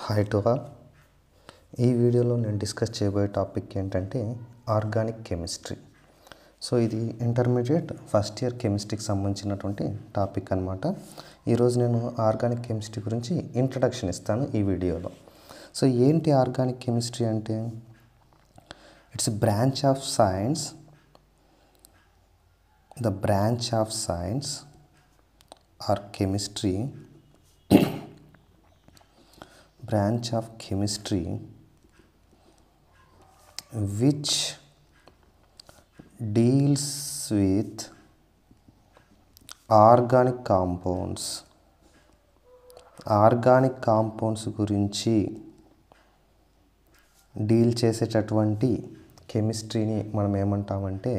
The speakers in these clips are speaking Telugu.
Hi to all. ఈ వీడియోలో నేను డిస్కస్ చేయబోయే టాపిక్ ఏంటంటే ఆర్గానిక్ కెమిస్ట్రీ. సో ఇది ఇంటర్మీడియట్ ఫస్ట్ ఇయర్ కెమిస్ట్రీకి సంబంధించినటువంటి టాపిక్ అనమాట. ఈరోజు నేను ఆర్గానిక్ కెమిస్ట్రీ గురించి ఇంట్రడక్షన్ ఇస్తాను ఈ వీడియోలో. సో ఏంటి ఆర్గానిక్ కెమిస్ట్రీ అంటే? It's branch of science, the branch of science or chemistry, branch of chemistry which deals with organic compounds. Organic compounds గురించి డీల్ చేసేటటువంటి కెమిస్ట్రీని మనం ఏమంటామంటే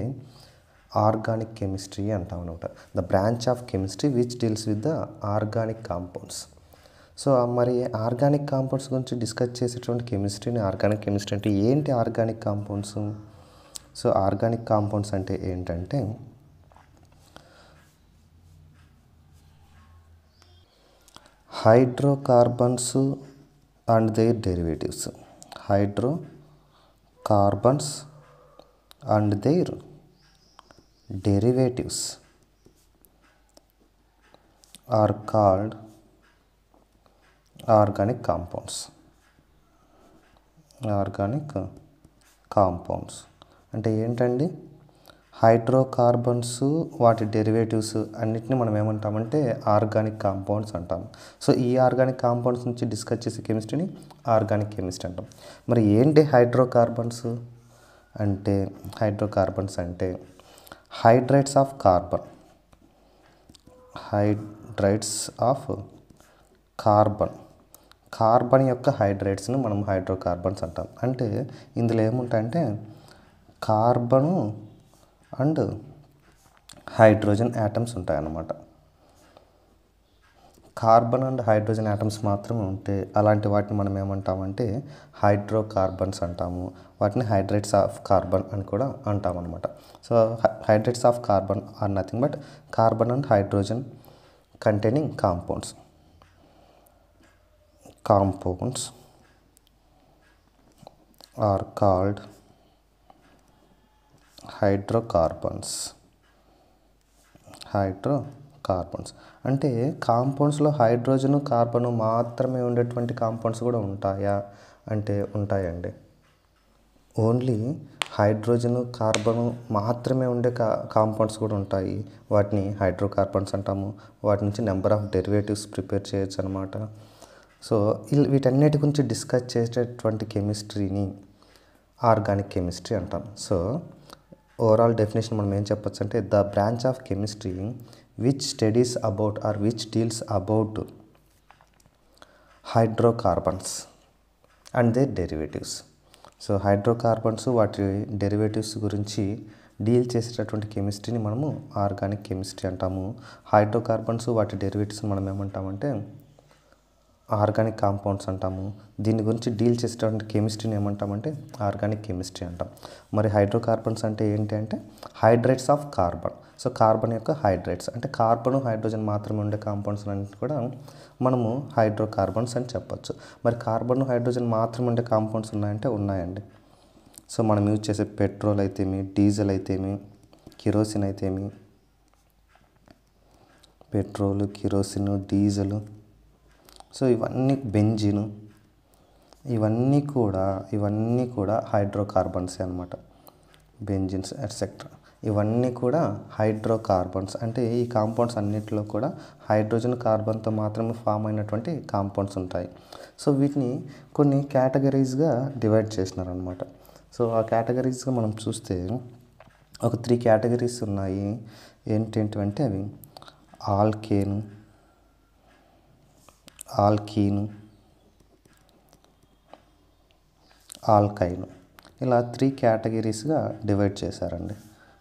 ఆర్గానిక్ కెమిస్ట్రీ అంటాం అనమాట. The branch of chemistry which deals with the organic compounds. So మరి ఆర్గానిక్ కాంపౌండ్స్ గురించి డిస్కస్ చేసేటువంటి కెమిస్ట్రీని ఆర్గానిక్ కెమిస్ట్రీ అంటే ఏంటి? Organic compounds. So organic compounds అంటే ఏంటంటే hydrocarbons and their derivatives. Hydrocarbons and their derivatives are called organic compounds. Organic compounds అంటే ఏంటండి? హైడ్రోకార్బన్స్ వాటి డెరివేటివ్స్ అన్నిటిని మనం ఏమంటామంటే ఆర్గానిక్ కాంపౌండ్స్ అంటాం. సో ఈ ఆర్గానిక్ కాంపౌండ్స్ నుంచి డిస్కస్ చేసే కెమిస్ట్రీని ఆర్గానిక్ కెమిస్ట్రీ అంటాం. మరి ఏంటి హైడ్రోకార్బన్స్ అంటే? హైడ్రోకార్బన్స్ అంటే hydrates of carbon. Hydrates of carbon. Carbon యొక్క హైడ్రేట్స్ని మనం హైడ్రోకార్బన్స్ అంటాం. అంటే ఇందులో ఏముంటాయంటే కార్బను అండ్ హైడ్రోజన్ యాటమ్స్ ఉంటాయన్నమాట. కార్బన్ అండ్ హైడ్రోజన్ యాటమ్స్ మాత్రమే ఉంటే అలాంటి వాటిని మనం ఏమంటామంటే హైడ్రోకార్బన్స్ అంటాము. వాటిని హైడ్రేట్స్ ఆఫ్ కార్బన్ అని కూడా అంటాం అనమాట. So hydrates of carbon are nothing but carbon and hydrogen containing compounds are called hydrocarbons. అంటే కాంపౌండ్స్లో హైడ్రోజన్ కార్బన్ మాత్రమే ఉండేటువంటి కాంపౌండ్స్ కూడా ఉంటాయా అంటే ఉంటాయండి. ఓన్లీ హైడ్రోజన్ కార్బను మాత్రమే ఉండే కాంపౌండ్స్ కూడా ఉంటాయి. వాటిని హైడ్రోకార్బన్స్ అంటాము. వాటి నుంచి నెంబర్ ఆఫ్ డెరివేటివ్స్ ప్రిపేర్ చేయొచ్చు అనమాట. సో వీటన్నిటి గురించి డిస్కస్ చేసేటటువంటి కెమిస్ట్రీని ఆర్గానిక్ కెమిస్ట్రీ అంటాం. సో ఓవరాల్ డెఫినేషన్ మనం ఏం చెప్పొచ్చు అంటే the branch of chemistry which studies about or which deals about hydrocarbons and their derivatives. So hydrocarbons వాటి డెరివేటివ్స్ గురించి డీల్ చేసేటటువంటి కెమిస్ట్రీని మనము ఆర్గానిక్ కెమిస్ట్రీ అంటాము. హైడ్రోకార్బన్స్ వాటి డెరివేటివ్స్ మనం ఏమంటామంటే ఆర్గానిక్ కాంపౌండ్స్ అంటాము. దీని గురించి డీల్ చేసేటటువంటి కెమిస్ట్రీని ఏమంటామంటే ఆర్గానిక్ కెమిస్ట్రీ అంటాం. మరి హైడ్రోకార్బన్స్ అంటే ఏంటి అంటే hydrates of carbon. So carbon యొక్క హైడ్రేట్స్ అంటే కార్బన్ హైడ్రోజన్ మాత్రమే ఉండే కాంపౌండ్స్ అన్నింటి కూడా మనము హైడ్రోకార్బన్స్ అని చెప్పొచ్చు. మరి కార్బన్ హైడ్రోజన్ మాత్రమే ఉండే కాంపౌండ్స్ ఉన్నాయంటే ఉన్నాయండి. సో మనం యూజ్ చేసే పెట్రోల్ అయితేమి, డీజిల్ అయితేమి, కిరోసిన్ అయితేమి, పెట్రోలు, కిరోసిన్, డీజిల్, సో ఇవన్నీ బెంజిన్, ఇవన్నీ కూడా హైడ్రోకార్బన్సే అనమాట. బెంజిన్స్ ఎట్సెట్రా ఇవన్నీ కూడా హైడ్రోకార్బన్స్. అంటే ఈ కాంపౌండ్స్ అన్నిటిలో కూడా హైడ్రోజన్ కార్బన్తో మాత్రమే ఫామ్ అయినటువంటి కాంపౌండ్స్ ఉంటాయి. సో వీటిని కొన్ని కేటగిరీస్గా డివైడ్ చేసినారనమాట. సో ఆ కేటగిరీస్గా మనం చూస్తే ఒక 3 కేటగిరీస్ ఉన్నాయి. ఏంటంటే అవి ఆల్కీను, ఆల్కైను, ఇలా 3 కేటగిరీస్గా డివైడ్ చేశారండి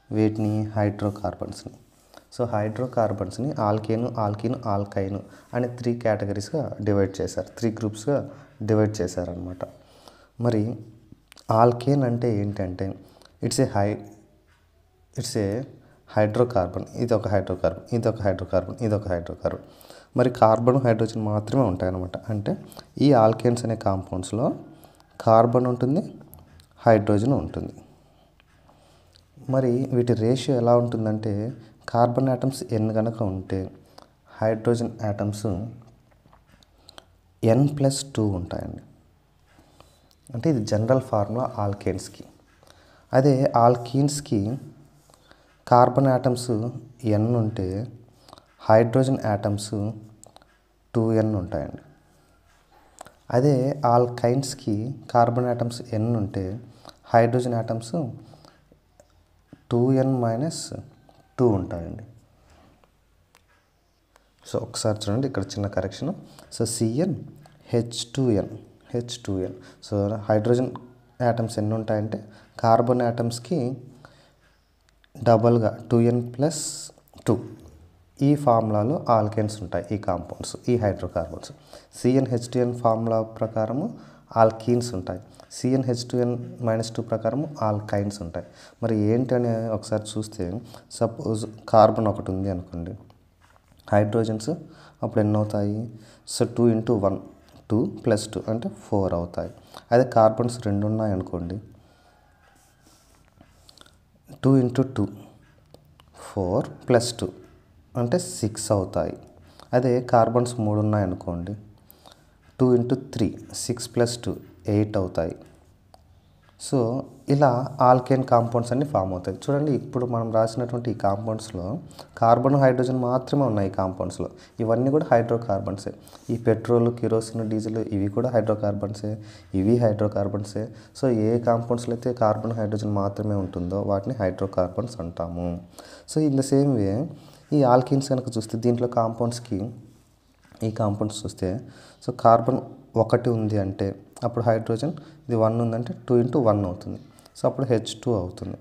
వీటిని హైడ్రోకార్బన్స్ని. సో హైడ్రోకార్బన్స్ని ఆల్కీను, ఆల్కైను అనే 3 కేటగిరీస్గా డివైడ్ చేశారు. 3 గ్రూప్స్గా డివైడ్ చేశారనమాట. మరి ఆల్కేన్ అంటే ఏంటంటే ఇట్స్ ఏ హైడ్రోకార్బన్. ఇది ఒక హైడ్రోకార్బన్. మరి కార్బన్ హైడ్రోజన్ మాత్రమే ఉంటాయన్నమాట. అంటే ఈ ఆల్కేన్స్ అనే కాంపౌండ్స్లో కార్బన్ ఉంటుంది, హైడ్రోజన్ ఉంటుంది. మరి వీటి రేషియో ఎలా ఉంటుందంటే కార్బన్ యాటమ్స్ n కనుక ఉంటే హైడ్రోజన్ యాటమ్స్ n+2 ఉంటాయండి. అంటే ఇది జనరల్ ఫార్ములా ఆల్కేన్స్కి. అదే ఆల్కీన్స్కి కార్బన్ యాటమ్స్ n ఉంటే హైడ్రోజన్ యాటమ్స్ 2n ఉంటాయండి. అదే ఆల్కైన్స్కి కార్బన్ యాటమ్స్ n ఉంటే హైడ్రోజన్ యాటమ్స్ 2n-2 ఉంటాయండి. సో ఒకసారి చూడండి, ఇక్కడ చిన్న correction. So Cn H2n. So hydrogen atoms ఎన్ని ఉంటాయంటే కార్బన్ యాటమ్స్కి డబల్గా 2n+2 ఈ ఫార్ములాలో ఆల్కేన్స్ ఉంటాయి. ఈ కాంపౌండ్స్, ఈ హైడ్రోకార్బన్స్ CnH2n ఫార్ములా ప్రకారము ఆల్కీన్స్ ఉంటాయి. CnH2n-2 ప్రకారము ఆల్కైన్స్ ఉంటాయి. మరి ఏంటని ఒకసారి చూస్తే సపోజ్ కార్బన్ ఒకటి ఉంది అనుకోండి, హైడ్రోజన్స్ అప్పుడు ఎన్ని అవుతాయి? సో 2 × 1 2 + 2 అంటే 4 అవుతాయి. అదే కార్బన్స్ 2 ఉన్నాయి అనుకోండి, 2 × 2 4 + 2 అంటే 6 అవుతాయి. అదే కార్బన్స్ 3 ఉన్నాయి అనుకోండి, 2 × 3 6 + 2 8 అవుతాయి. సో ఇలా ఆల్కేన్ కాంపౌండ్స్ అన్నీ ఫామ్ అవుతాయి. చూడండి, ఇప్పుడు మనం రాసినటువంటి ఈ కాంపౌండ్స్లో కార్బన్ హైడ్రోజన్ మాత్రమే ఉన్నాయి. ఈ కాంపౌండ్స్లో ఇవన్నీ కూడా హైడ్రోకార్బన్సే. ఈ పెట్రోల్, కిరోసిన్, డీజిల్ ఇవి కూడా హైడ్రోకార్బన్సే, ఇవి హైడ్రోకార్బన్సే. సో ఏ కాంపౌండ్స్లో అయితే కార్బన్ హైడ్రోజన్ మాత్రమే ఉంటుందో వాటిని హైడ్రోకార్బన్స్ అంటాము. సో ఇన్ ద సేమ్ వే ఈ ఆల్కీన్స్ కనుక చూస్తే దీంట్లో కాంపౌండ్స్కి ఈ కాంపౌండ్స్ చూస్తే సో కార్బన్ 1 ఉంది అంటే అప్పుడు హైడ్రోజన్ ఇది 1 ఉందంటే 2 × 1 అవుతుంది. సో అప్పుడు H2 అవుతుంది.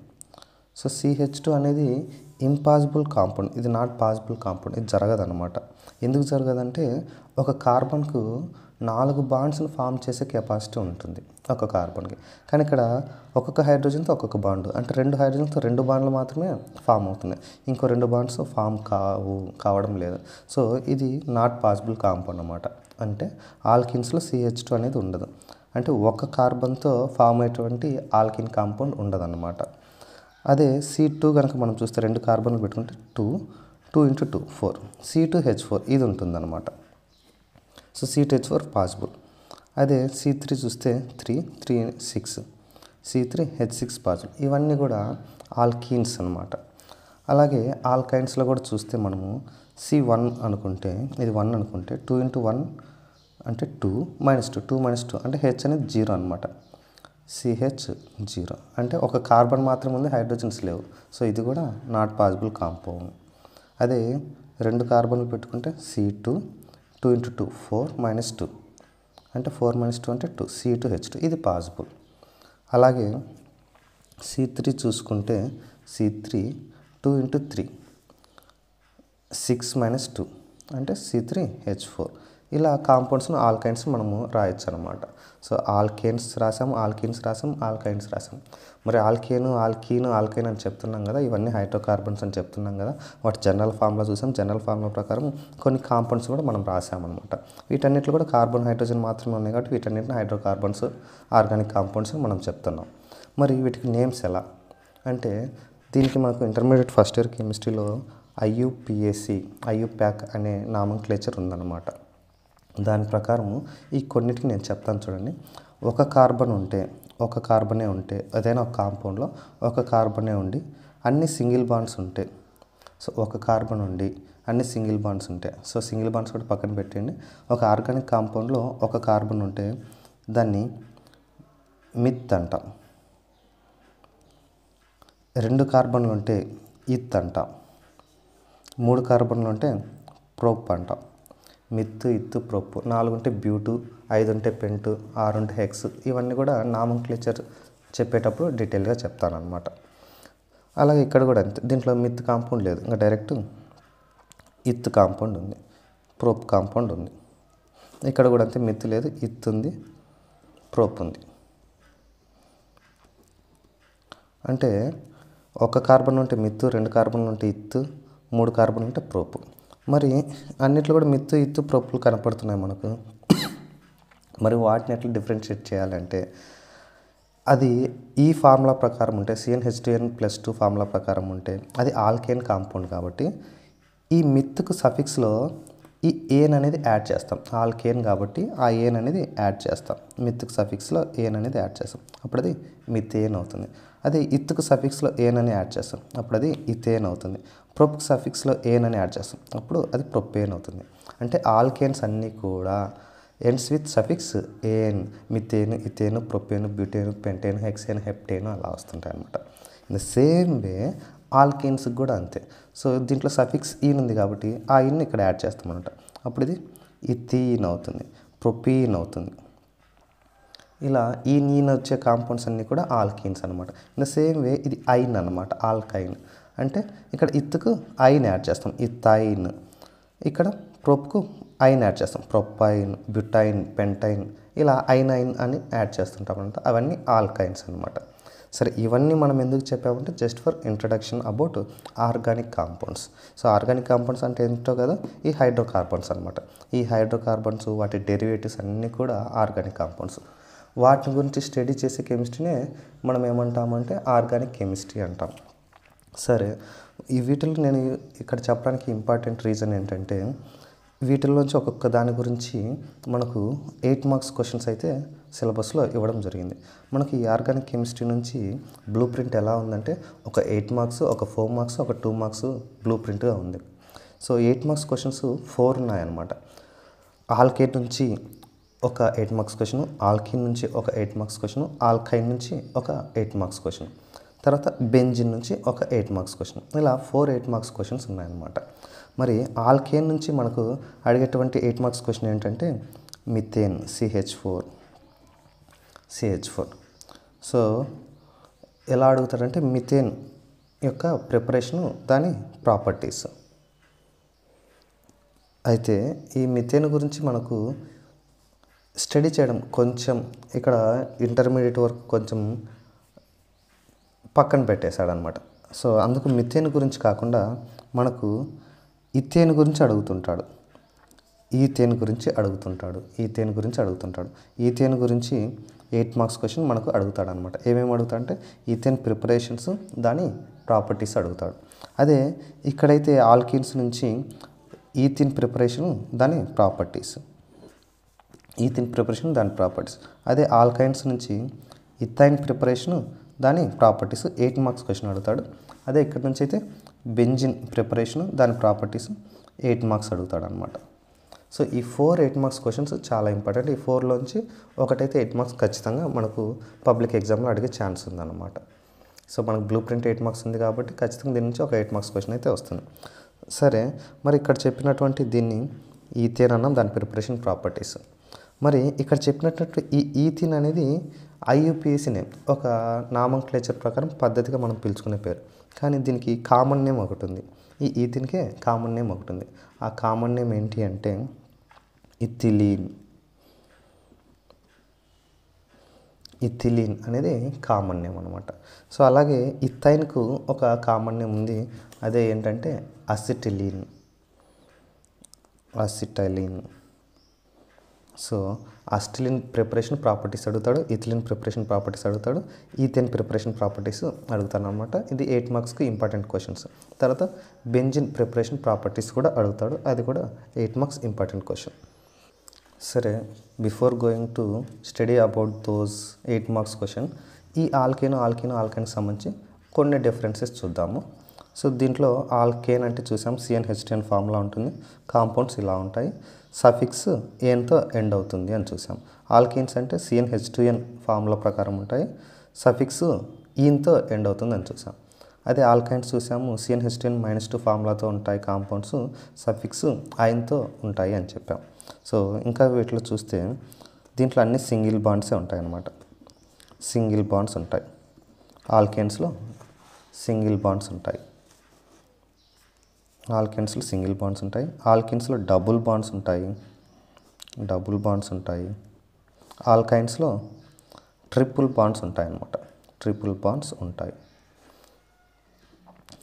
సో CH2 అనేది ఇంపాసిబుల్ కాంపౌండ్, ఇది నాట్ పాసిబుల్ కాంపౌండ్, ఇది జరగదన్నమాట. ఎందుకు జరగదంటే ఒక కార్బన్కు 4 బాండ్స్ని ఫామ్ చేసే కెపాసిటీ ఉంటుంది ఒక కార్బన్కి. కానీ ఇక్కడ ఒక్కొక్క హైడ్రోజన్తో ఒక్కొక్క బాండ్, అంటే 2 హైడ్రోజన్తో 2 బాండ్లు మాత్రమే ఫామ్ అవుతున్నాయి, ఇంకో 2 బాండ్స్ ఫామ్ కావడం లేదు. సో ఇది నాట్ పాసిబుల్ కాంపౌండ్ అన్నమాట. అంటే ఆల్కిన్స్లో CH2 అనేది ఉండదు. అంటే ఒక కార్బన్తో ఫామ్ అయ్యేటువంటి ఆల్కిన్ కాంపౌండ్ ఉండదన్నమాట. అదే C2 కనుక మనం చూస్తే 2 కార్బన్లు పెట్టుకుంటే 2 × 2 4 C2H4 ఇది ఉంటుందన్నమాట. So C2H4 possible. అదే C3 చూస్తే 3 6 C3H6 పాసిబుల్. ఇవన్నీ కూడా ఆల్కీన్స్ అన్నమాట. అలాగే ఆల్కైన్స్లో కూడా చూస్తే మనము C1 అనుకుంటే ఇది 1 అనుకుంటే 2 × 1 అంటే 2 - 2 2 అంటే H అనేది 0 అనమాట. CH 0 అంటే ఒక కార్బన్ మాత్రం ఉంది, హైడ్రోజన్స్ లేవు. సో ఇది కూడా నాట్ పాసిబుల్ కాంపౌండ్. అదే 2 కార్బన్లు పెట్టుకుంటే C2 2 × 2 4 - 2 అంటే 4 - 2 అంటే 2 C2H2 ఇది పాసిబుల్. అలాగే C3 చూసుకుంటే C3 2 × 3 6 - 2 అంటే C3H4. ఇలా కాంపౌండ్స్ను ఆల్కైన్స్ మనము రాయొచ్చు అనమాట. సో ఆల్కేన్స్ రాసాం, ఆల్కీన్స్ రాసాం, ఆల్కైన్స్ రాసాం. మరి ఆల్కేన్ ఆల్కైన్ అని చెప్తున్నాం కదా, ఇవన్నీ హైడ్రోకార్బన్స్ అని చెప్తున్నాం కదా, వాటి జనరల్ ఫార్ములా చూసాం. జనరల్ ఫార్ములా ప్రకారం కొన్ని కాంపౌండ్స్ కూడా మనం రాసామన్నమాట. వీటన్నిటిలో కూడా కార్బన్ హైడ్రోజన్ మాత్రమే ఉన్నాయి కాబట్టి వీటన్నిటిని హైడ్రోకార్బన్స్, ఆర్గానిక్ కాంపౌండ్స్ మనం చెప్తున్నాం. మరి వీటికి నేమ్స్ ఎలా అంటే దీనికి మనకు ఇంటర్మీడియట్ ఫస్ట్ ఇయర్ కెమిస్ట్రీలో IUPAC అనే నామన్క్లేచర్ ఉందన్నమాట. దాని ప్రకారము ఈ కొన్నిటికి నేను చెప్తాను చూడండి. ఒక కార్బనే ఉంటే ఏదైనా ఒక కాంపౌండ్లో ఒక కార్బనే ఉండి అన్ని సింగిల్ బాండ్స్ ఉంటాయి. సో ఒక కార్బన్ ఉండి అన్ని సింగిల్ బాండ్స్ ఉంటాయి. సో సింగిల్ బాండ్స్ కూడా పక్కన పెట్టండి. ఒక ఆర్గానిక్ కాంపౌండ్లో ఒక కార్బన్ ఉంటే దాన్ని మిత్ అంటాం. 2 కార్బన్లు ఉంటే ఇత్ అంటాం. 3 కార్బన్లు ఉంటే ప్రోప్ అంటాం. Myth, ఇత్, prop. 4 ఉంటే బ్యూటు, 5 ఉంటే పెంటు, 6 ఉంటే హెక్స్. ఇవన్నీ కూడా నామన్క్లేచర్ చెప్పేటప్పుడు డీటెయిల్గా చెప్తానమాట. అలాగే ఇక్కడ కూడా అంతే. దీంట్లో మిత్ కాంపౌండ్ లేదు, ఇంకా డైరెక్ట్ ఇత్ కాంపౌండ్ ఉంది, ప్రోప్ కాంపౌండ్ ఉంది. ఇక్కడ కూడా అంతే, మిత్ లేదు, ఇత్ ఉంది, ప్రోప్ ఉంది. అంటే ఒక కార్బన్ ఉంటే మిత్, 2 కార్బన్లు ఉంటే ఇత్, 3 కార్బన్లు ఉంటే ప్రోప్. మరి అన్నిట్లో కూడా మిత్తు ఇత్తు ప్రొప్పులు కనపడుతున్నాయి మనకు. మరి వాటిని ఎట్లా డిఫరెన్షియేట్ చేయాలంటే అది ఈ ఫార్ములా ప్రకారం ఉంటే CnH2n+2 ఫార్ములా ప్రకారం ఉంటే అది ఆల్కేన్ కాంపౌండ్ కాబట్టి ఈ మిత్తుకు సఫిక్స్లో ఈ ఏన్ అనేది యాడ్ చేస్తాం. ఆల్కేన్ కాబట్టి ఆ ఏన్ అనేది యాడ్ చేస్తాం. మిత్తుకు సఫిక్స్లో ఏన్ అనేది యాడ్ చేస్తాం, అప్పుడు అది మిథేన్ అవుతుంది. అదే ఇత్తుకు సఫిక్స్లో ఏన్ అని యాడ్ చేస్తాం, అప్పుడు అది ఇథేన్ అవుతుంది. ప్రొప్కు సఫిక్స్లో ఏన్ అని యాడ్ చేస్తాం, అప్పుడు అది ప్రొపేన్ అవుతుంది. అంటే ఆల్కేన్స్ అన్నీ కూడా ends with suffix ane, methane, ethane, propane, butane, pentane, hexane, heptane అలా వస్తుంటాయి అన్నమాట. ఇన్ ద సేమ్ వే ఆల్కేన్స్కి కూడా అంతే. సో దీంట్లో సఫిక్స్ ఈన్ ఉంది కాబట్టి ఆ ఇన్ ఇక్కడ యాడ్ చేస్తామన్నమాట, అప్పుడు ఇది ఇథీన్ అవుతుంది, ప్రొపీన్ అవుతుంది. ఇలా ఈ నీన్ వచ్చే కాంపౌండ్స్ అన్నీ కూడా ఆల్కీన్స్ అనమాట. ఇన్ ద సేమ్ వే ఇది ఐన్ అనమాట, ఆల్కైన్. అంటే ఇక్కడ ఇత్తుకు ఐన్ యాడ్ చేస్తాం, ఇథైన్. ఇక్కడ ప్రొప్కు ఐన్ యాడ్ చేస్తాం, ప్రొపైన్, బ్యూటైన్, పెంటైన్, ఇలా ఐన్ అని యాడ్ చేస్తుంటాం అనమాట. అవన్నీ ఆల్కైన్స్ అనమాట. సరే, ఇవన్నీ మనం ఎందుకు చెప్పామంటే just for introduction about organic compounds. So organic compounds అంటే ఏంటో కదా, ఈ హైడ్రోకార్బన్స్ అనమాట. ఈ హైడ్రోకార్బన్స్ వాటి డెరివేటివ్స్ అన్నీ కూడా ఆర్గానిక్ కాంపౌండ్స్. వాటి గురించి స్టడీ చేసే కెమిస్ట్రీనే మనం ఏమంటామంటే ఆర్గానిక్ కెమిస్ట్రీ అంటాం. సరే, ఈ వీటిలో నేను ఇక్కడ చెప్పడానికి ఇంపార్టెంట్ రీజన్ ఏంటంటే వీటిల్లోంచి ఒక్కొక్క దాని గురించి మనకు 8 మార్క్స్ క్వశ్చన్స్ అయితే సిలబస్లో ఇవ్వడం జరిగింది. మనకి ఈ ఆర్గానిక్ కెమిస్ట్రీ నుంచి బ్లూ ప్రింట్ ఎలా ఉందంటే ఒక 8 మార్క్స్, ఒక 4 మార్క్స్, ఒక 2 మార్క్స్ బ్లూ ప్రింట్గా ఉంది. సో 8 మార్క్స్ క్వశ్చన్స్ 4 ఉన్నాయన్నమాట. ఆల్కేట్ నుంచి ఒక 8 మార్క్స్ క్వశ్చన్, ఆల్కిన్ నుంచి ఒక 8 మార్క్స్ క్వశ్చన్, ఆల్కైన్ నుంచి ఒక 8 మార్క్స్ క్వశ్చన్, తర్వాత బెంజిన్ నుంచి ఒక 8 మార్క్స్ క్వశ్చన్, ఇలా 4 8 మార్క్స్ క్వశ్చన్స్ ఉన్నాయన్నమాట. మరి ఆల్కేన్ నుంచి మనకు అడిగేటువంటి 8 మార్క్స్ క్వశ్చన్ ఏంటంటే మిథేన్, CH4. సో ఎలా అడుగుతారంటే మిథేన్ యొక్క ప్రిపరేషను, దాని ప్రాపర్టీస్. అయితే ఈ మిథేన్ గురించి మనకు స్టడీ చేయడం కొంచెం ఇక్కడ ఇంటర్మీడియట్ వరకు కొంచెం పక్కన పెట్టేశాడనమాట. సో అందుకు మిథేన్ గురించి కాకుండా మనకు ఇథేన్ గురించి అడుగుతుంటాడు, ఈథేన్ గురించి అడుగుతుంటాడు. ఈథేన్ గురించి 8 మార్క్స్ క్వశ్చన్ మనకు అడుగుతాడు అనమాట. ఏమేమి అడుగుతాడంటే ఈథేన్ ప్రిపరేషన్స్, దాని ప్రాపర్టీస్ అడుగుతాడు. అదే ఇక్కడైతే ఆల్కిన్స్ నుంచి ఈథేన్ ప్రిపరేషన్, దాని ప్రాపర్టీస్. అదే ఆల్కైన్స్ నుంచి ఇథైన్ ప్రిపరేషను, దాని ప్రాపర్టీస్ 8 మార్క్స్ క్వశ్చన్ అడుగుతాడు. అదే ఇక్కడ నుంచి అయితే బెంజిన్ ప్రిపరేషను, దాని ప్రాపర్టీస్ 8 మార్క్స్ అడుగుతాడు అనమాట. సో ఈ 4 8 మార్క్స్ క్వశ్చన్స్ చాలా ఇంపార్టెంట్. ఈ 4లోంచి ఒకటైతే 8 మార్క్స్ ఖచ్చితంగా మనకు పబ్లిక్ ఎగ్జామ్లో అడిగే ఛాన్స్ ఉందన్నమాట. సో మనకు బ్లూ ప్రింట్ 8 మార్క్స్ ఉంది కాబట్టి ఖచ్చితంగా దీని నుంచి ఒక 8 మార్క్స్ క్వశ్చన్ అయితే వస్తుంది. సరే, మరి ఇక్కడ చెప్పినటువంటి దీన్ని ఈథేన్ అన్నాం, దాని ప్రిపరేషన్, ప్రాపర్టీస్. మరి ఇక్కడ చెప్పినట్టు ఈ ఈథీన్ అనేది IUPAC నేమ్, ఒక నామన్క్లేచర్ ప్రకారం పద్ధతిగా మనం పిలుచుకునే పేరు. కానీ దీనికి కామన్ నేమ్ ఒకటి ఉంది. ఈ ఈథీన్కే కామన్ నేమ్ ఒకటి ఉంది. ఆ కామన్ నేమ్ ఏంటి అంటే ఇథిలీన్ అనేది కామన్ నేమ్ అనమాట. సో అలాగే ఇథైన్కు ఒక కామన్ నేమ్ ఉంది, అదే ఏంటంటే అసిటైలిన్. సో అసిటైలిన్ ప్రిపరేషన్ ప్రాపర్టీస్ అడుగుతాడు, ఇథిలిన్ ప్రిపరేషన్ ప్రాపర్టీస్ అడుగుతాడు, ఈథేన్ ప్రిపరేషన్ ప్రాపర్టీస్ అడుగుతాను అనమాట. ఇది 8 మార్క్స్కి ఇంపార్టెంట్ క్వశ్చన్స్. తర్వాత బెంజిన్ ప్రిపరేషన్ ప్రాపర్టీస్ కూడా అడుగుతాడు, అది కూడా 8 మార్క్స్ ఇంపార్టెంట్ క్వశ్చన్. సరే, before going to study about those 8 marks question, ఈ ఆల్కైన్ సంబంధించి కొన్ని డిఫరెన్సెస్ చూద్దాము. సో దీంట్లో ఆల్కేన్ అంటే చూసాం, CnH2n ఫార్ములా ఉంటుంది, కాంపౌండ్స్ ఇలా ఉంటాయి, సఫిక్స్ ఏన్తో ఎండ్ అవుతుంది అని చూసాం. ఆల్కేన్స్ అంటే CnH2n ఫార్ములా ప్రకారం ఉంటాయి, సఫిక్స్ ఈన్తో ఎండ్ అవుతుంది అని చూసాం. అదే ఆల్కైన్స్ చూసాము, CnH2n-2 ఫార్ములాతో ఉంటాయి కాంపౌండ్స్, సఫిక్స్ ఐన్తో ఉంటాయి అని చెప్పాం. సో ఇంకా వీటిలో చూస్తే దీంట్లో అన్ని సింగిల్ బాండ్సే ఉంటాయి అన్నమాట. సింగిల్ బాండ్స్ ఉంటాయి ఆల్కేన్స్లో, ఆల్కేన్స్లో డబుల్ బాండ్స్ ఉంటాయి, ఆల్కైన్స్లో ట్రిపుల్ బాండ్స్ ఉంటాయి.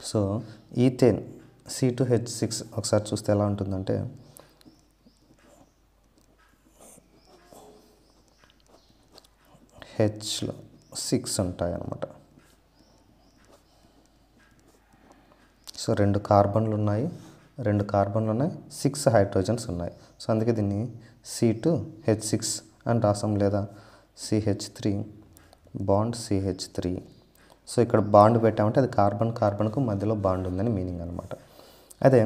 సో ఈథేన్ C2H6 ఒకసారి చూస్తే ఎలా ఉంటుందంటే హెచ్లో 6 ఉంటాయి అన్నమాట. సో 2 కార్బన్లు ఉన్నాయి, 6 హైడ్రోజన్స్ ఉన్నాయి. సో అందుకే దీన్ని C2H6 అని రాసాం, లేదా CH3 బాండ్ CH3. సో ఇక్కడ బాండ్ పెట్టామంటే అది కార్బన్కు మధ్యలో బాండ్ ఉందని మీనింగ్ అనమాట. అదే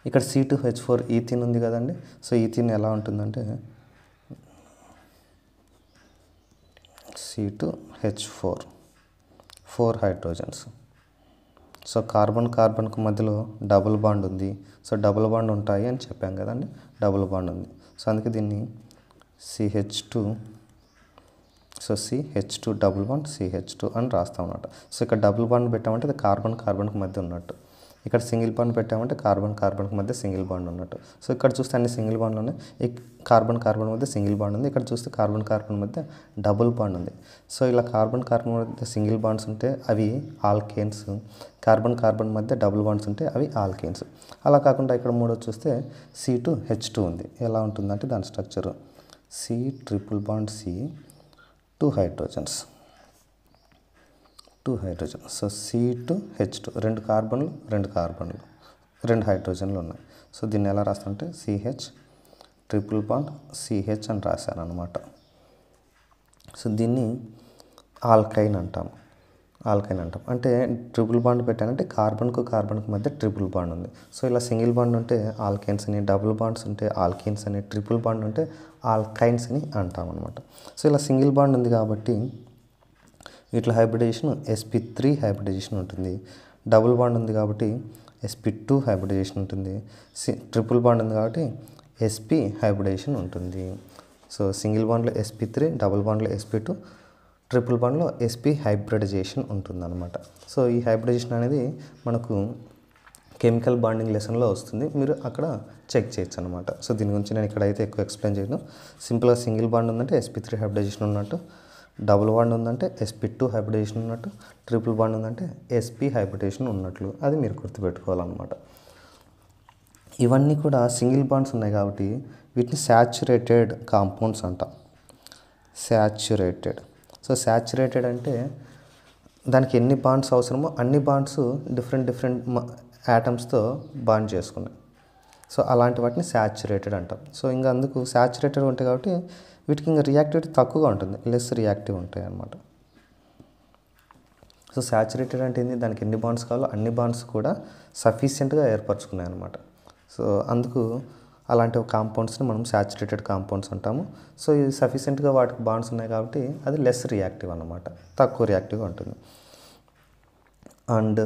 ఇక్కడ C2H4 ఈథీన్ ఉంది కదండి. సో ఈథీన్ ఎలా ఉంటుందంటే C2H4 4 హైడ్రోజన్స్. సో కార్బన్కు మధ్యలో డబుల్ బాండ్ ఉంది. సో డబుల్ బాండ్ ఉంటాయి అని చెప్పాం కదండి, డబుల్ బాండ్ ఉంది. సో అందుకే దీన్ని CH2 CH2 double bond CH2 అని రాస్తాం అన్నమాట. సో ఇక్కడ డబుల్ బాండ్ పెట్టామంటే అది కార్బన్కు మధ్య ఉన్నట్టు, ఇక్కడ సింగిల్ బాండ్ పెట్టామంటే కార్బన్కు మధ్య సింగిల్ బాండ్ ఉన్నట్టు. సో ఇక్కడ చూస్తే అన్ని సింగిల్ బాండ్లు ఉన్నాయి. ఈ కార్బన్ మధ్య సింగిల్ బాండ్ ఉంది. ఇక్కడ చూస్తే కార్బన్ మధ్య డబుల్ బాండ్ ఉంది. సో ఇలా కార్బన్ మధ్య సింగిల్ బాండ్స్ ఉంటే అవి ఆల్కేన్స్, కార్బన్ మధ్య డబుల్ బాండ్స్ ఉంటే అవి ఆల్కేన్స్. అలా కాకుండా ఇక్కడ మూడో చూస్తే C2H2 ఉంది. ఎలా ఉంటుందంటే దాని structure C triple bond C 2 hydrogens. So C2H2 2 కార్బన్లు 2 హైడ్రోజన్లు ఉన్నాయి. సో దీన్ని ఎలా రాస్తామంటే CH ట్రిపుల్ బాండ్ CH అని రాశాను అనమాట. సో దీన్ని ఆల్కైన్ అంటాం. అంటే ట్రిపుల్ బాండ్ పెట్టానంటే కార్బన్కు మధ్య ట్రిపుల్ బాండ్ ఉంది. సో ఇలా సింగిల్ బాండ్ ఉంటే ఆల్కేన్స్ అని, డబుల్ బాండ్స్ ఉంటే ఆల్కేన్స్ అని, ట్రిపుల్ బాండ్ ఉంటే ఆల్కైన్స్ అని అంటాం అనమాట. సో ఇలా సింగిల్ బాండ్ ఉంది కాబట్టి వీటిలో హైబ్రిడైజేషన్ sp3 హైబ్రిడైజేషన్ ఉంటుంది. డబుల్ బాండ్ ఉంది కాబట్టి sp2 హైబ్రిడైజేషన్ ఉంటుంది. ట్రిపుల్ బాండ్ ఉంది కాబట్టి sp హైబ్రిడైజేషన్ ఉంటుంది. సో సింగిల్ బాండ్లో sp3, డబుల్ బాండ్లో sp2, ట్రిపుల్ బాండ్లో sp హైబ్రిడైజేషన్ ఉంటుందన్నమాట. సో ఈ హైబ్రిడైజేషన్ అనేది మనకు కెమికల్ బాండింగ్ లెసన్లో వస్తుంది, మీరు అక్కడ చెక్ చేయొచ్చు అనమాట. సో దీని గురించి నేను ఇక్కడైతే ఎక్కువ ఎక్స్ప్లెయిన్ చేయను. సింపుల్గా సింగిల్ బాండ్ ఉందంటే sp3 హైబ్రిడైజేషన్ ఉన్నట్టు, డబుల్ బాండ్ ఉందంటే sp2 హైబ్రిడైజేషన్ ఉన్నట్టు, ట్రిపుల్ బాండ్ ఉందంటే sp హైబ్రిడైజేషన్ ఉన్నట్లు, అది మీరు గుర్తుపెట్టుకోవాలన్నమాట. ఇవన్నీ కూడా సింగిల్ బాండ్స్ ఉన్నాయి కాబట్టి వీటిని శాచురేటెడ్ కాంపౌండ్స్ అంటాం. సో శాచురేటెడ్ అంటే దానికి ఎన్ని బాండ్స్ అవసరమో అన్ని బాండ్స్ డిఫరెంట్ యాటమ్స్తో బాండ్ చేసుకున్నాయి. సో అలాంటి వాటిని శాచురేటెడ్ అంటాం. సో ఇంకా అందుకు శాచురేటెడ్ ఉంటాయి కాబట్టి వీటికి ఇంకా రియాక్టివిటీ తక్కువగా ఉంటుంది, లెస్ రియాక్టివ్ ఉంటాయి అన్నమాట. సో శాచురేటెడ్ అంటే ఏంటి, దానికి ఎన్ని బాండ్స్ కావాలో అన్ని బాండ్స్ కూడా సఫిషియెంట్గా ఏర్పరచుకున్నాయి అన్నమాట. సో అందుకు అలాంటి కాంపౌండ్స్ని మనం శాచురేటెడ్ కాంపౌండ్స్ అంటాము. సో ఇది సఫిషియెంట్గా వాటికి బాండ్స్ ఉన్నాయి కాబట్టి అది లెస్ రియాక్టివ్ అన్నమాట, తక్కువ రియాక్టివ్గా ఉంటుంది. అండ్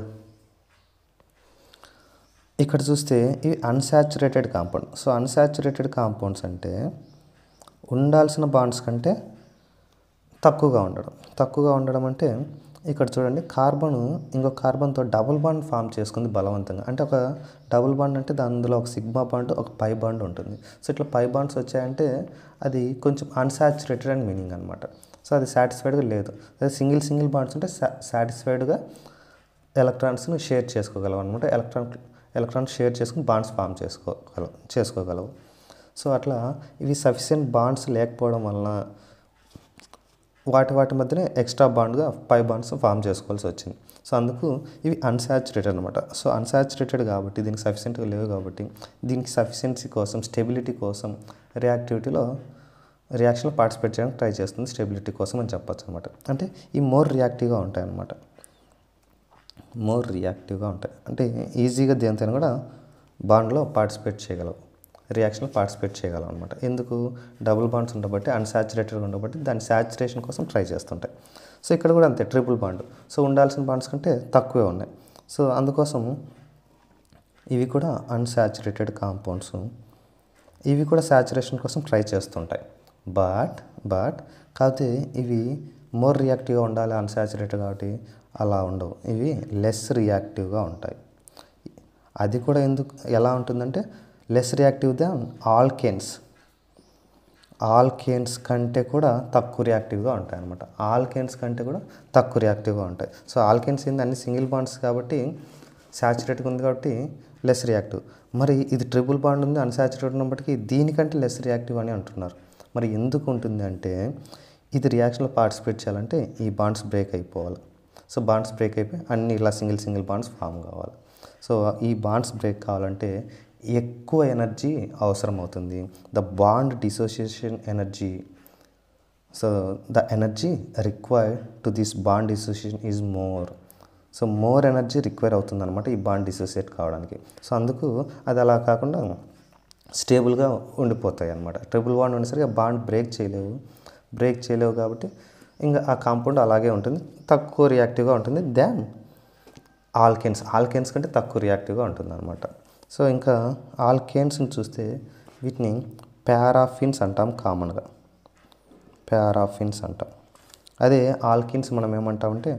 ఇక్కడ చూస్తే ఇవి unsaturated compound. So unsaturated compounds అంటే ఉండాల్సిన బాండ్స్ కంటే తక్కువగా ఉండడం అంటే ఇక్కడ చూడండి, కార్బన్ ఇంకొక కార్బన్తో డబుల్ బాండ్ ఫామ్ చేసుకుంది బలవంతంగా. అంటే ఒక డబుల్ బాండ్ అంటే అందులో ఒక సిగ్మా బాండ్, ఒక పై బాండ్ ఉంటుంది. సో ఇట్లా పై బాండ్స్ వచ్చాయంటే అది కొంచెం అన్సాచురేటెడ్ అని మీనింగ్ అనమాట. సో అది సాటిస్ఫైడ్గా లేదు. అదే సింగిల్ బాండ్స్ ఉంటే సాటిస్ఫైడ్గా ఎలక్ట్రాన్స్ని షేర్ చేసుకోగలవు అనమాట. ఎలక్ట్రాన్స్ షేర్ చేసుకుని బాండ్స్ ఫామ్ చేసుకోగలవు. సో అట్లా ఇవి సఫిషియెంట్ బాండ్స్ లేకపోవడం వలన వాటి మధ్యనే ఎక్స్ట్రా బాండ్గా పై బాండ్స్ ఫామ్ చేసుకోవాల్సి వచ్చింది. సో అందుకు ఇవి అన్సాచురేటెడ్ అనమాట. సో అన్సాచురేటెడ్ కాబట్టి దీనికి సఫిషియెంట్గా లేవు కాబట్టి దీనికి సఫిషియెన్సీ కోసం, స్టెబిలిటీ కోసం రియాక్షన్లో పార్టిసిపేట్ చేయడానికి ట్రై చేస్తుంది, స్టెబిలిటీ కోసం అని చెప్పచ్చు అనమాట. అంటే ఈ మోర్ రియాక్టివ్గా ఉంటాయి అన్నమాట. అంటే ఈజీగా దేనితోనే కూడా బాండ్లో పార్టిసిపేట్ చేయగలవు, రియాక్షన్లో పార్టిసిపేట్ చేయగలం అనమాట. ఎందుకు, డబుల్ బాండ్స్ ఉండబట్టి, అన్సాచురేటెడ్గా ఉండబట్టి దాని సాచురేషన్ కోసం ట్రై చేస్తుంటాయి. సో ఇక్కడ కూడా అంతే, ట్రిపుల్ బాండ్. సో ఉండాల్సిన బాండ్స్ కంటే తక్కువే ఉన్నాయి. సో అందుకోసం ఇవి కూడా అన్సాచురేటెడ్ కాంపౌండ్స్. ఇవి కూడా సాచురేషన్ కోసం ట్రై చేస్తుంటాయి. బట్ కాకపోతే ఇవి మోర్ రియాక్టివ్గా ఉండాలి, అన్సాచురేటెడ్ కాబట్టి అలా ఉండవు. ఇవి లెస్ రియాక్టివ్గా ఉంటాయి. అది కూడా ఎలా ఉంటుందంటే లెస్ రియాక్టివ్ దాన్ ఆల్కేన్స్ కంటే కూడా తక్కువ రియాక్టివ్గా ఉంటాయి అన్నమాట. సో ఆల్కేన్స్ ఏంది, అన్ని సింగిల్ బాండ్స్ కాబట్టి సాచురేటెడ్ ఉంది కాబట్టి లెస్ రియాక్టివ్. మరి ఇది ట్రిపుల్ బాండ్ ఉంది అన్సాచురేటెడ్ ఉన్నప్పటికీ దీనికంటే లెస్ రియాక్టివ్ అని అంటున్నారు. మరి ఎందుకు ఉంటుంది అంటే ఇది రియాక్షన్లో పార్టిసిపేట్ చేయాలంటే ఈ బాండ్స్ బ్రేక్ అయిపోవాలి. సో బాండ్స్ బ్రేక్ అయిపోయి అన్ని ఇలా సింగిల్ బాండ్స్ ఫామ్ కావాలి. సో ఈ బాండ్స్ బ్రేక్ కావాలంటే ఎక్కువ ఎనర్జీ అవసరం అవుతుంది. The bond dissociation energy, so the energy required to this bond dissociation is more. So more energy require అవుతుంది అనమాట ఈ బాండ్ డిసోసియేట్ కావడానికి. సో అందుకు అది అలా కాకుండా స్టేబుల్గా ఉండిపోతాయి అనమాట. ట్రిపుల్ బాండ్ ఉండేసరికి ఆ బాండ్ బ్రేక్ చేయలేవు కాబట్టి ఇంకా ఆ కాంపౌండ్ అలాగే ఉంటుంది, తక్కువ రియాక్టివ్గా ఉంటుంది దాన్ ఆల్కేన్స్ కంటే తక్కువ రియాక్టివ్గా ఉంటుంది అనమాట. సో ఇంకా ఆల్కేన్స్ని చూస్తే వీటిని పారాఫిన్స్ అంటాం, కామన్గా పారాఫిన్స్ అంటాం. అదే ఆల్కిన్స్ మనం ఏమంటామంటే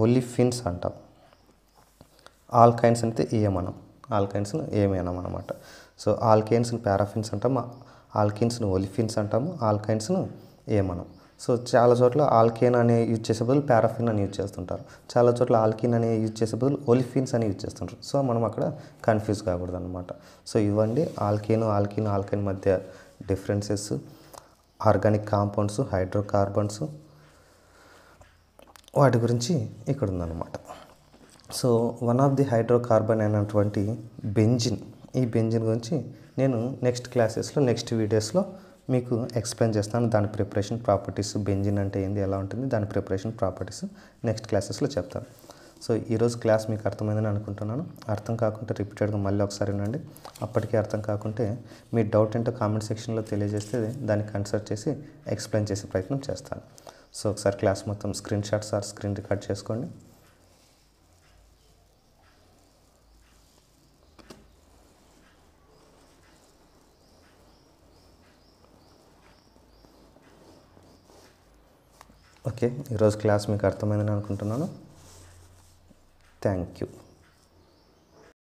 ఒలిఫిన్స్ అంటాం. ఆల్కైన్స్ అంటే ఏమనం, ఆల్కైన్స్ను ఏమనం అనమాట. సో ఆల్కేన్స్ని పారాఫిన్స్ అంటాం, ఆల్కిన్స్ను ఒలిఫిన్స్ అంటాము, ఆల్కైన్స్ను ఏమనం. సో చాలా చోట్ల ఆల్కేన్ అనే యూజ్ చేసే బదులు పారాఫిన్ అని యూజ్ చేస్తుంటారు, చాలా చోట్ల ఆల్కిన్ అనే యూజ్ చేసే బదులు ఒలిఫిన్స్ అని యూజ్ చేస్తుంటారు. సో మనం అక్కడ కన్ఫ్యూజ్ కాకూడదు అనమాట. సో ఇవ్వండి ఆల్కైన్ మధ్య డిఫరెన్సెస్, ఆర్గానిక్ కాంపౌండ్స్, హైడ్రోకార్బన్స్, వాటి గురించి ఇక్కడ ఉందన్నమాట. So one of the hydrocarbon అయినటువంటి బెంజిన్, ఈ బెంజిన్ గురించి నేను నెక్స్ట్ క్లాసెస్లో నెక్స్ట్ వీడియోస్లో మీకు ఎక్స్ప్లెయిన్ చేస్తాను. దాని ప్రిపరేషన్ ప్రాపర్టీస్, బెంజిన్ అంటే ఏంది, ఎలా ఉంటుంది, దాని ప్రిపరేషన్ ప్రాపర్టీస్ నెక్స్ట్ క్లాసెస్లో చెప్తాను. సో ఈరోజు క్లాస్ మీకు అర్థమైందని అనుకుంటున్నాను. అర్థం కాకుంటే రిపీటెడ్గా మళ్ళీ ఒకసారి వినండి. అప్పటికీ అర్థం కాకుంటే మీ డౌట్ ఏంటో కామెంట్ సెక్షన్లో తెలియజేస్తే దాన్ని కన్సల్ట్ చేసి ఎక్స్ప్లెయిన్ చేసే ప్రయత్నం చేస్తాను. సో ఒకసారి క్లాస్ మొత్తం screen shots or screen record చేసుకోండి. ఓకే, ఈరోజు క్లాస్ మీకు అర్థమైందని అనుకుంటున్నాను. Thank you.